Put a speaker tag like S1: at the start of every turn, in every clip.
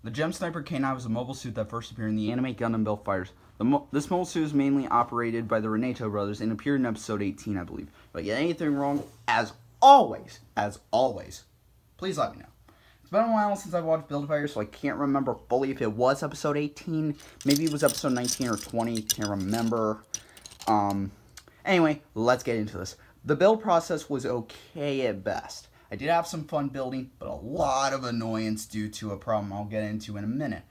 S1: The Gem Sniper K9 was a mobile suit that first appeared in the anime Gundam Build Fighters. This mobile suit is mainly operated by the Renato brothers and appeared in episode 18, I believe. If I get anything wrong, as always, please let me know. It's been a while since I've watched Build Fighters, so I can't remember fully if it was episode 18. Maybe it was episode 19 or 20. Can't remember. Anyway, let's get into this. The build process was okay at best. I did have some fun building, but a lot of annoyance due to a problem I'll get into in a minute.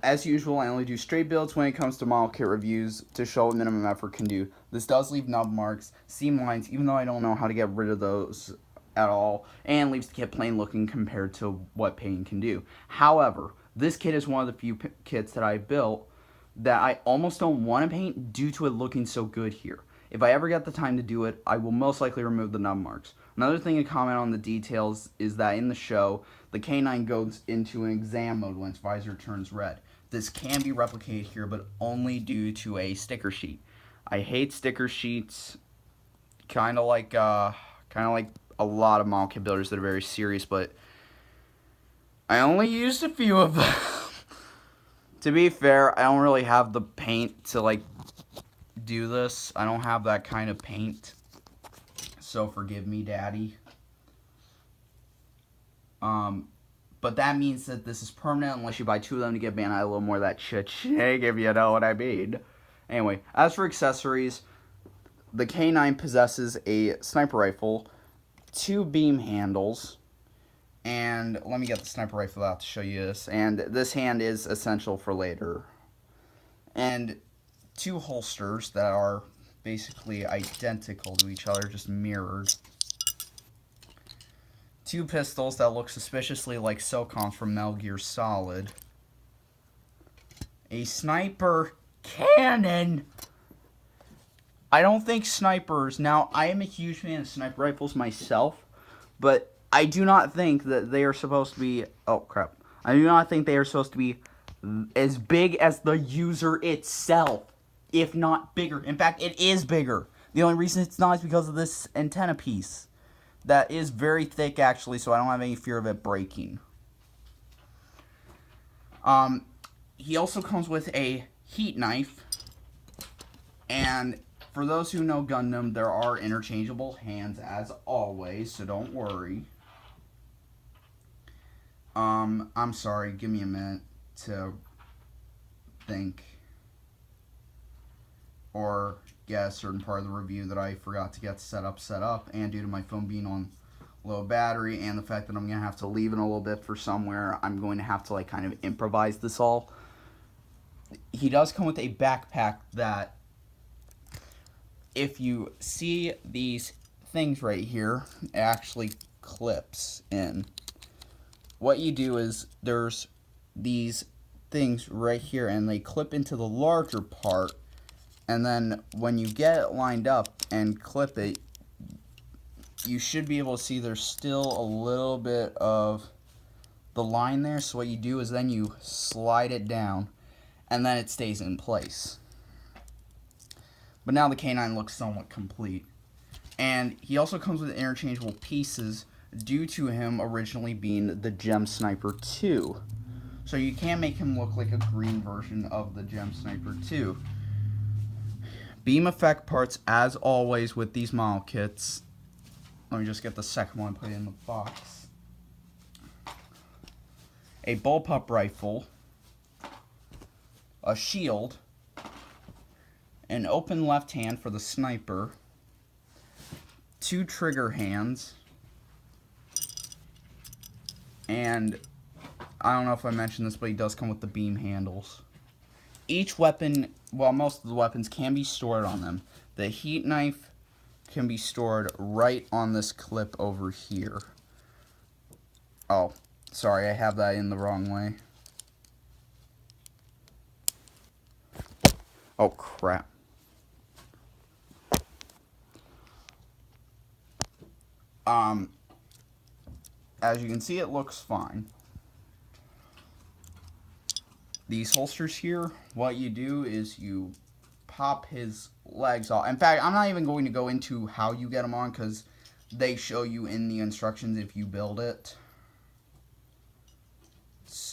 S1: As usual, I only do straight builds when it comes to model kit reviews to show what minimum effort can do. This does leave nub marks, seam lines, even though I don't know how to get rid of those at all, and leaves the kit plain looking compared to what paint can do. However, this kit is one of the few kits that I built that I almost don't want to paint due to it looking so good here. If I ever get the time to do it, I will most likely remove the nub marks. Another thing to comment on the details is that in the show, the K9 goes into an exam mode when its visor turns red. This can be replicated here, but only due to a sticker sheet. I hate sticker sheets, kind of like a lot of model kit builders that are very serious, but I only used a few of them. To be fair, I don't really have the paint to do this. I don't have that kind of paint. So forgive me, Daddy. But that means that this is permanent unless you buy 2 of them to get Bandai a little more of that shake, if you know what I mean. Anyway, as for accessories, the K9 possesses a sniper rifle, 2 beam handles, and let me get the sniper rifle out to show you this. And this hand is essential for later. And 2 holsters that are basically identical to each other, just mirrored. 2 pistols that look suspiciously like SOCOMs from Metal Gear Solid. A sniper cannon. I don't think snipers... Now, I am a huge fan of sniper rifles myself, but I do not think that they are supposed to be... Oh, crap. I do not think they are supposed to be as big as the user itself, if not bigger. In fact, it is bigger. The only reason it's not is because of this antenna piece. That is very thick, actually, so I don't have any fear of it breaking. He also comes with a heat knife. And for those who know Gundam, there are interchangeable hands, as always, so don't worry. I'm sorry, give me a minute to think. Or get a certain part of the review that I forgot to get set up, and due to my phone being on low battery and the fact that I'm going to have to leave in a little bit for somewhere, I'm going to have to kind of improvise this all. He does come with a backpack that, if you see these things right here, it actually clips in. What you do is, there's these things right here, and they clip into the larger part. And then when you get it lined up and clip it, you should be able to see there's still a little bit of the line there. So what you do is then you slide it down, and then it stays in place. But now the K9 looks somewhat complete. And he also comes with interchangeable pieces due to him originally being the Gem Sniper 2. So you can make him look like a green version of the Gem Sniper 2. Beam effect parts, as always with these model kits. Let me just get the second one and put it in the box. A bullpup rifle. A shield. An open left hand for the sniper. 2 trigger hands. And I don't know if I mentioned this, but he does come with the beam handles. Each weapon, well, most of the weapons can be stored on them. The heat knife can be stored right on this clip over here. Oh, sorry, I have that in the wrong way. Oh, crap. As you can see, it looks fine. These holsters here, what you do is you pop his legs off. In fact, I'm not even going to go into how you get them on because they show you in the instructions if you build it.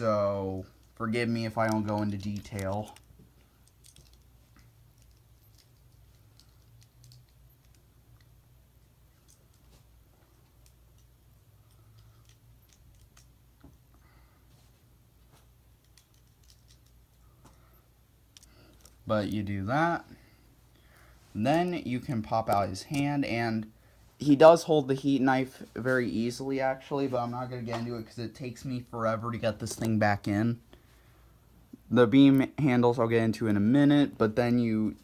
S1: so forgive me if I don't go into detail. But you do that. Then you can pop out his hand, and he does hold the heat knife very easily, actually, but I'm not going to get into it because it takes me forever to get this thing back in. The beam handles I'll get into in a minute, but then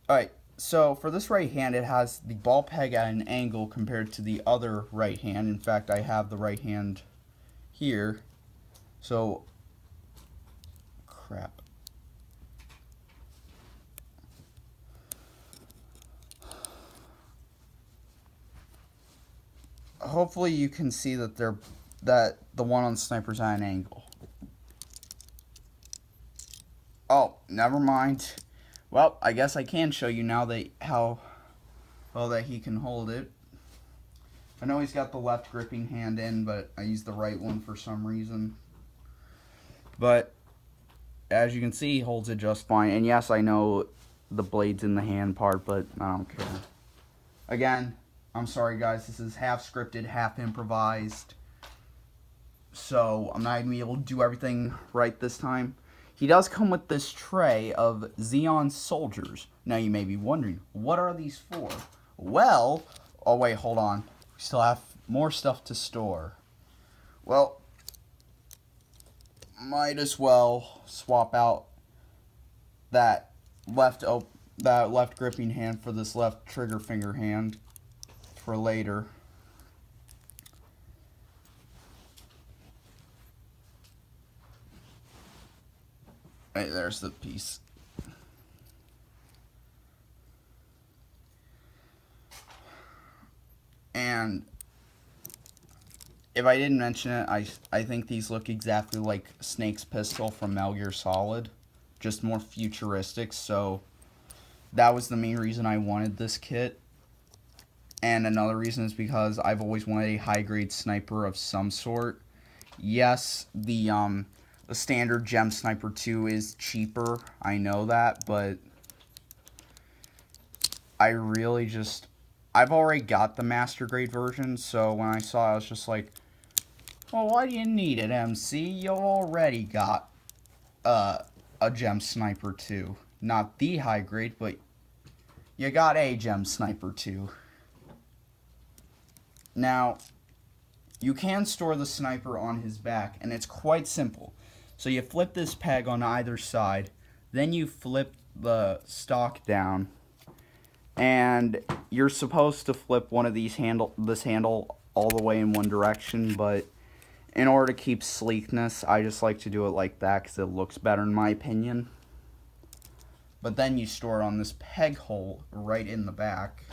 S1: alright, so for this right hand, it has the ball peg at an angle compared to the other right hand. In fact, I have the right hand here. So, crap. Hopefully you can see that the one on the sniper's at an angle. Oh, never mind. Well, I guess I can show you now how well that he can hold it. I know he's got the left gripping hand in, but I used the right one for some reason. But as you can see, he holds it just fine. And yes, I know the blade's in the hand part, but I don't care. Again, I'm sorry guys, this is half scripted, half improvised. So I'm not going to be able to do everything right this time. He does come with this tray of Xeon soldiers. Now you may be wondering, what are these for? Well, oh wait, hold on. We still have more stuff to store. Well, might as well swap out that left gripping hand for this left trigger finger hand for later. Hey, there's the piece. And if I didn't mention it, I think these look exactly like Snake's pistol from Metal Gear Solid, just more futuristic. So that was the main reason I wanted this kit. And another reason is because I've always wanted a high-grade sniper of some sort. Yes, the standard Gem Sniper 2 is cheaper, I know that, but I've already got the master grade version, so when I saw it, I was just like, well, why do you need it, MC? You already got a Gem Sniper 2. Not the high grade, but you got a Gem Sniper 2. Now, you can store the sniper on his back, and it's quite simple. So you flip this peg on either side, then you flip the stock down, and you're supposed to flip one of this handle all the way in one direction, but in order to keep sleekness, I just like to do it like that because it looks better in my opinion. But then you store it on this peg hole right in the back.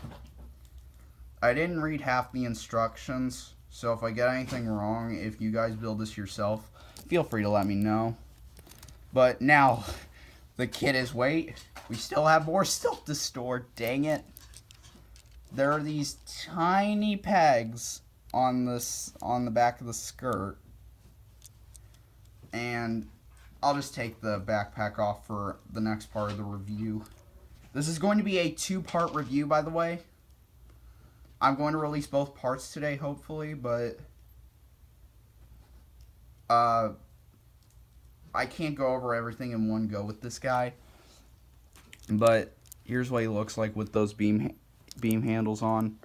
S1: I didn't read half the instructions, so if I get anything wrong, if you guys build this yourself, feel free to let me know. But now, the kit is weight. We still have more stuff to store, dang it. There are these tiny pegs on the back of the skirt. And I'll just take the backpack off for the next part of the review. This is going to be a 2-part review, by the way. I'm going to release both parts today, hopefully, but I can't go over everything in one go with this guy. But here's what he looks like with those beam handles on.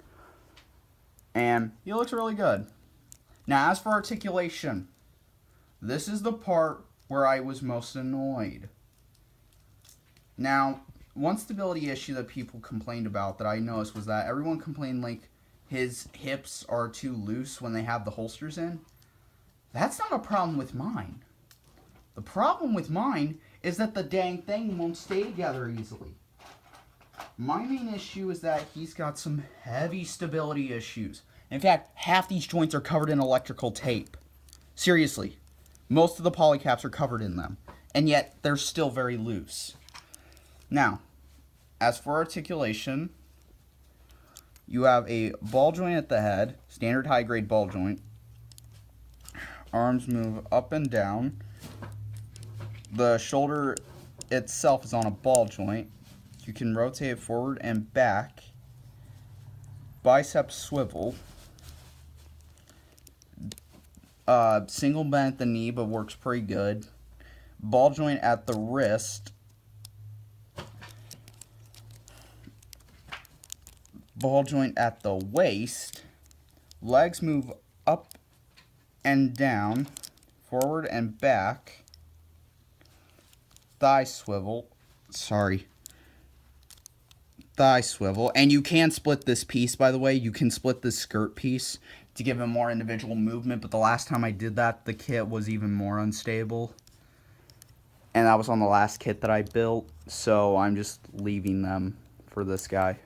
S1: And he looks really good. Now, as for articulation, this is the part where I was most annoyed. Now, one stability issue that people complained about that I noticed was that everyone complained like his hips are too loose when they have the holsters in. That's not a problem with mine. The problem with mine is that the dang thing won't stay together easily. My main issue is that he's got some heavy stability issues. In fact, half these joints are covered in electrical tape. Seriously, most of the polycaps are covered in them, and yet they're still very loose. Now, as for articulation, you have a ball joint at the head, standard high-grade ball joint. arms move up and down. The shoulder itself is on a ball joint. You can rotate it forward and back. Bicep swivel. Single bend at the knee, but works pretty good. Ball joint at the wrist. Ball joint at the waist. Legs move up and down, forward and back. Thigh swivel. Thigh swivel. And you can split this piece, by the way. You can split this skirt piece to give it more individual movement. But the last time I did that, the kit was even more unstable. And that was on the last kit that I built. So I'm just leaving them for this guy.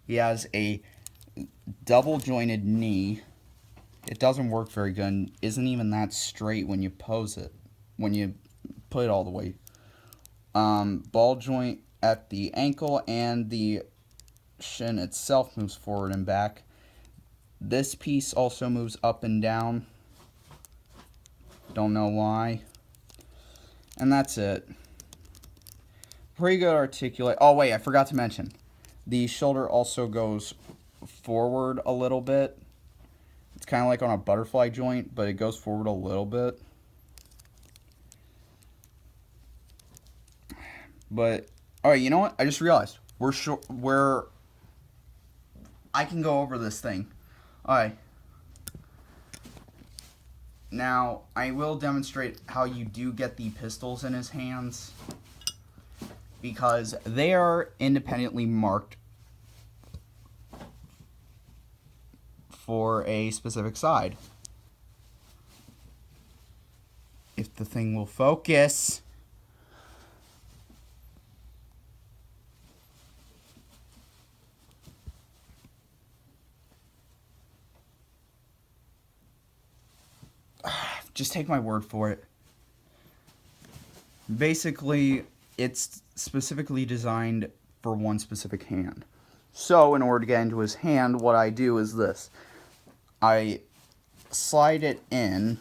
S1: He has a double jointed knee. It doesn't work very good. Isn't even that straight when you pose it. When you put it all the way. Ball joint at the ankle, and the shin itself moves forward and back. This piece also moves up and down. Don't know why. And that's it. Pretty good articulate. Oh wait, I forgot to mention. The shoulder also goes forward a little bit. It's kind of like on a butterfly joint, but it goes forward a little bit. But, alright, you know what? I just realized. I can go over this thing. Alright. Now, I will demonstrate how you do get the pistols in his hands. Because they are independently marked for a specific side. If the thing will focus. Just take my word for it. Basically, it's specifically designed for one specific hand. So, in order to get into his hand, what I do is this. I slide it in,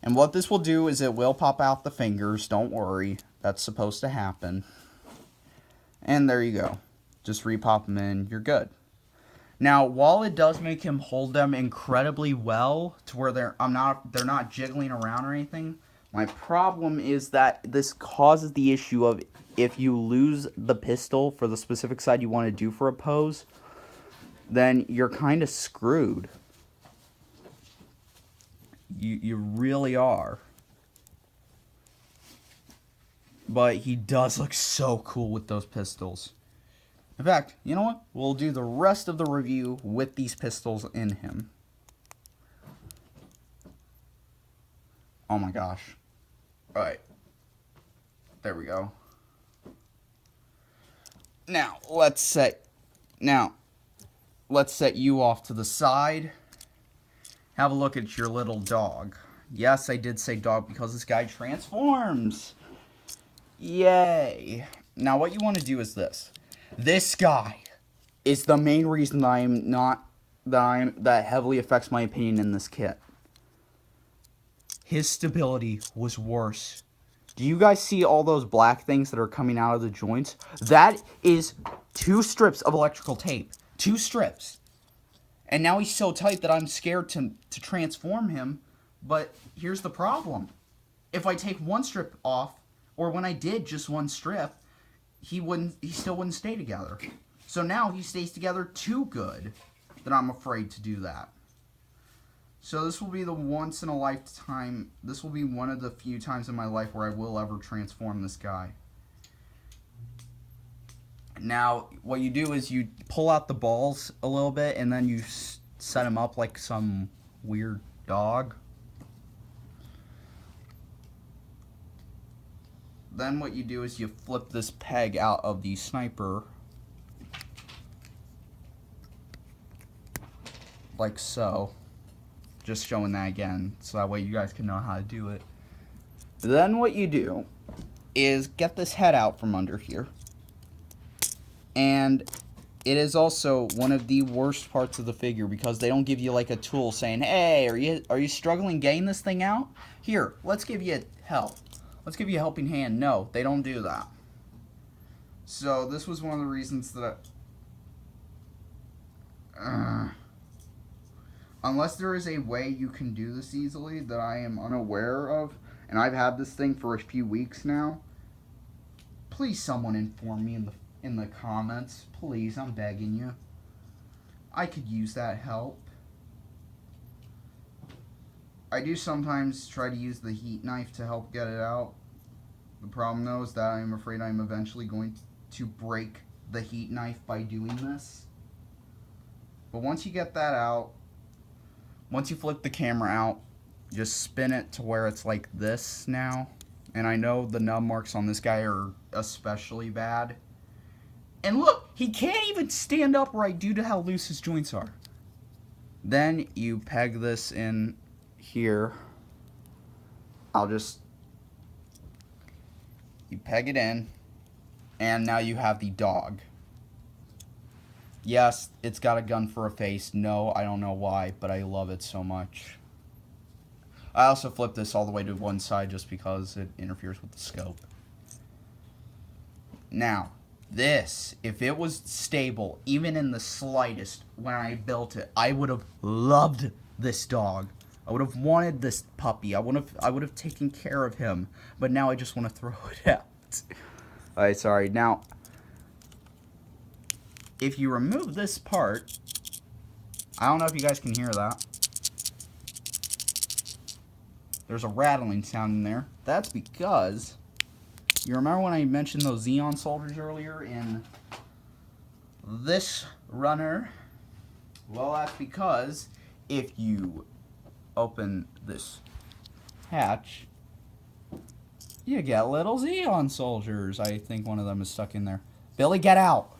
S1: and what this will do is it will pop out the fingers. Don't worry, that's supposed to happen. And there you go. Just repop them in, you're good. Now, while it does make him hold them incredibly well, to where they're not jiggling around or anything, my problem is that this causes the issue of if you lose the pistol for the specific side you want to do for a pose, then you're kind of screwed. You really are. But he does look so cool with those pistols. In fact, you know what? We'll do the rest of the review with these pistols in him. Oh my gosh. Alright. There we go. Now, let's set you off to the side. Have a look at your little dog. Yes, I did say dog because this guy transforms. Yay. Now, what you want to do is this. This guy is the main reason that that heavily affects my opinion in this kit. His stability was worse. Do you guys see all those black things that are coming out of the joints? That is 2 strips of electrical tape. 2 strips. And now he's so tight that I'm scared to transform him. But here's the problem. If I take 1 strip off, or when I did just 1 strip, he still wouldn't stay together. So now he stays together too good that I'm afraid to do that. So this will be the once in a lifetime, this will be one of the few times in my life where I will ever transform this guy. Now, what you do is you pull out the balls a little bit and then you set him up like some weird dog. Then what you do is you flip this peg out of the sniper. Like so. Just showing that again, so that way you guys can know how to do it. Then what you do is get this head out from under here. And it is also one of the worst parts of the figure because they don't give you like a tool saying, hey, are you struggling getting this thing out? Here, let's give you help. Let's give you a helping hand. No, they don't do that. So this was one of the reasons that unless there is a way you can do this easily that I am unaware of, and I've had this thing for a few weeks now, please someone inform me in the comments. Please, I'm begging you. I could use that help. I do sometimes try to use the heat knife to help get it out. The problem though is that I'm afraid I'm eventually going to break the heat knife by doing this. But once you get that out, once you flip the camera out, just spin it to where it's like this now. And I know the nub marks on this guy are especially bad. And look, he can't even stand upright due to how loose his joints are. Then you peg this in here. You peg it in, and now you have the dog. Yes, it's got a gun for a face. No, I don't know why, but I love it so much. I also flipped this all the way to one side just because it interferes with the scope. Now, this, if it was stable, even in the slightest, when I built it, I would have loved this dog. I would have wanted this puppy. I would have taken care of him. But now I just want to throw it out. Alright, sorry. Now, if you remove this part, I don't know if you guys can hear that. There's a rattling sound in there. That's because, you remember when I mentioned those Xeon soldiers earlier in this runner? Well, that's because if you open this hatch, you get little Xeon soldiers. I think one of them is stuck in there. Billy, get out!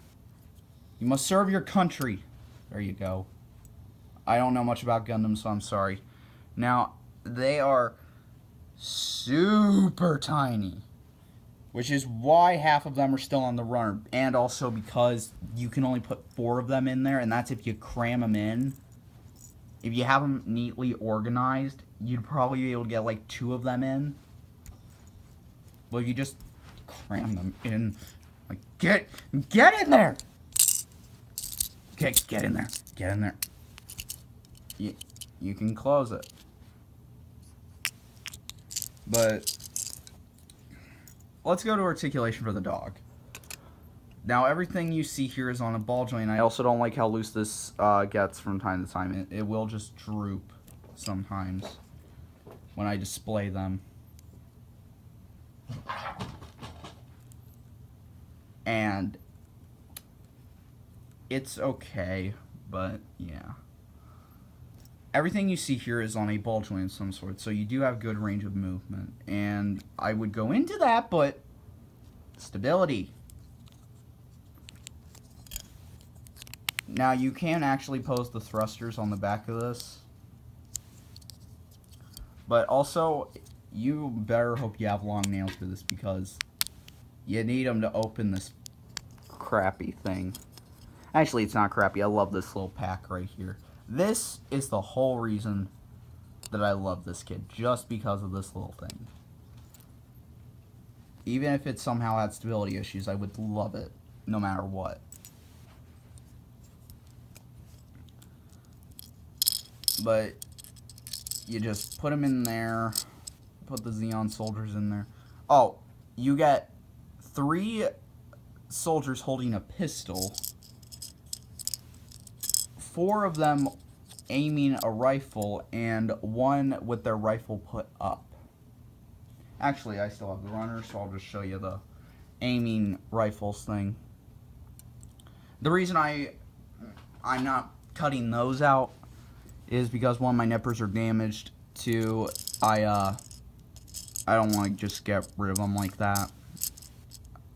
S1: You must serve your country. There you go. I don't know much about Gundam, so I'm sorry. Now, they are super tiny, which is why half of them are still on the runner, and also because you can only put 4 of them in there, and that's if you cram them in. If you have them neatly organized, you'd probably be able to get like 2 of them in. Well, you just cram them in. Like, get in there! Get in there. Get in there. You can close it. But let's go to articulation for the dog. Now, everything you see here is on a ball joint. I also don't like how loose this gets from time to time. It will just droop sometimes when I display them. And it's okay, but yeah. Everything you see here is on a ball joint of some sort, so you do have good range of movement. And I would go into that, but stability. Now, you can actually pose the thrusters on the back of this. But also, you better hope you have long nails for this, because you need them to open this crappy thing. Actually, it's not crappy. I love this little pack right here. This is the whole reason that I love this kid, just because of this little thing. Even if it somehow had stability issues, I would love it, no matter what. But you just put them in there, put the Xeon soldiers in there. Oh, you get 3 soldiers holding a pistol, 4 of them aiming a rifle, and 1 with their rifle put up. Actually, I still have the runner, so I'll just show you the aiming rifles thing. The reason I'm not cutting those out is because 1, my nippers are damaged. 2, I don't want to just get rid of them like that.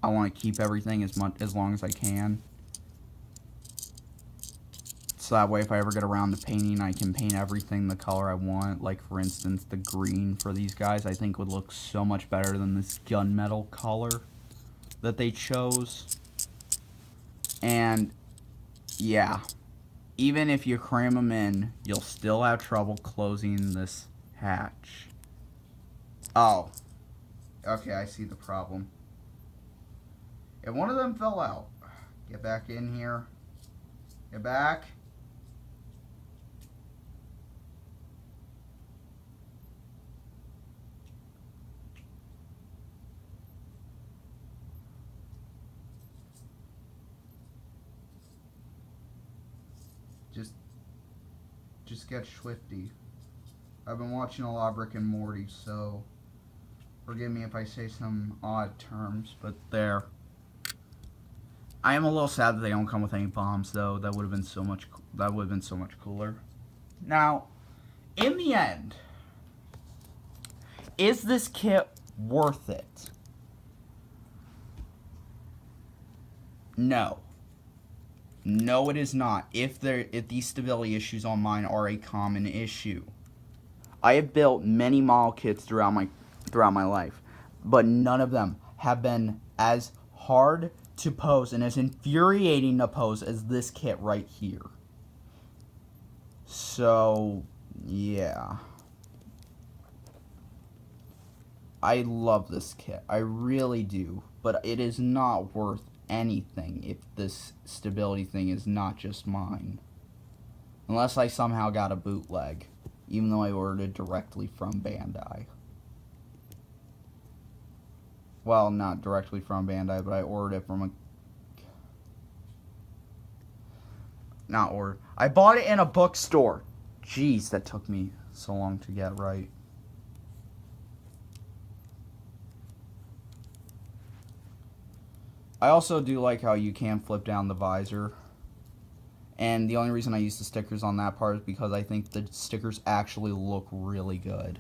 S1: I want to keep everything as long as I can. So that way, if I ever get around to painting, I can paint everything the color I want. Like, for instance, the green for these guys, I think would look so much better than this gunmetal color that they chose. And yeah. Even if you cram them in, you'll still have trouble closing this hatch. Oh. Okay, I see the problem. And one of them fell out. Get back in here. Get back. Just get swifty. I've been watching a lot of Rick and Morty, so forgive me if I say some odd terms, but there. I am a little sad that they don't come with any bombs, though. That would have been so much. That would have been so much cooler. Now, in the end, is this kit worth it? No. No, it is not. If these stability issues on mine are a common issue. I have built many model kits throughout my life, but none of them have been as hard to pose and as infuriating to pose as this kit right here. So, yeah. I love this kit. I really do. But it is not worth anything if this stability thing is not just mine. Unless I somehow got a bootleg. Even though I ordered it directly from Bandai. Well, not directly from Bandai, but I ordered it from a... Not ordered. I bought it in a bookstore. Jeez, that took me so long to get right. I also do like how you can flip down the visor. And the only reason I use the stickers on that part is because I think the stickers actually look really good.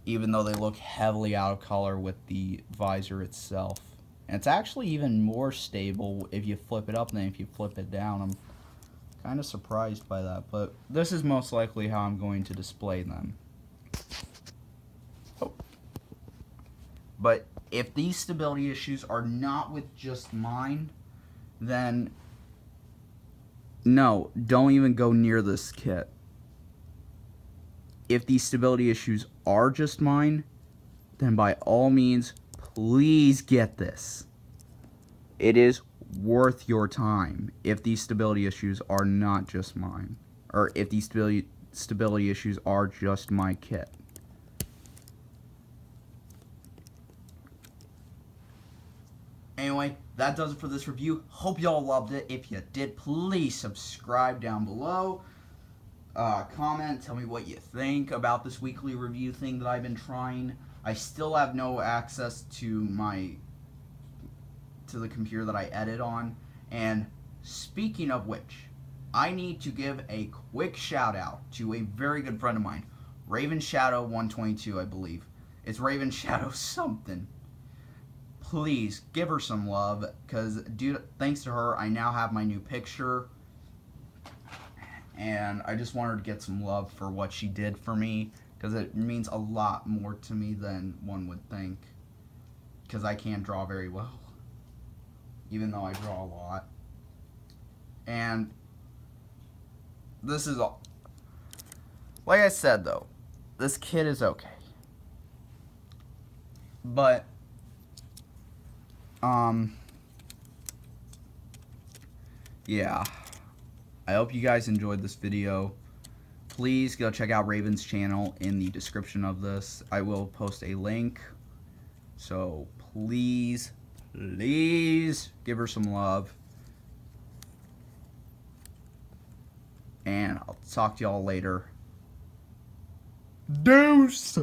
S1: Even though they look heavily out of color with the visor itself. And it's actually even more stable if you flip it up than if you flip it down. I'm kind of surprised by that. But this is most likely how I'm going to display them. Oh. But if these stability issues are not with just mine, then no, don't even go near this kit. If these stability issues are just mine, then by all means, please get this. It is worth your time if these stability issues are not just mine. Or if these stability issues are just my kit. Anyway, that does it for this review. Hope y'all loved it. If you did, please subscribe down below. Comment, tell me what you think about this weekly review thing that I've been trying. I still have no access to the computer that I edit on. And speaking of which, I need to give a quick shout out to a very good friend of mine, Raven Shadow 122, I believe. It's Raven Shadow something. Please give her some love, because thanks to her, I now have my new picture. And I just want her to get some love for what she did for me, because it means a lot more to me than one would think. Because I can't draw very well, even though I draw a lot. And this is all. Like I said, though, this kit is okay. But yeah. I hope you guys enjoyed this video. Please go check out Raven's channel in the description of this. I will post a link. So please give her some love. And I'll talk to y'all later. Deuce!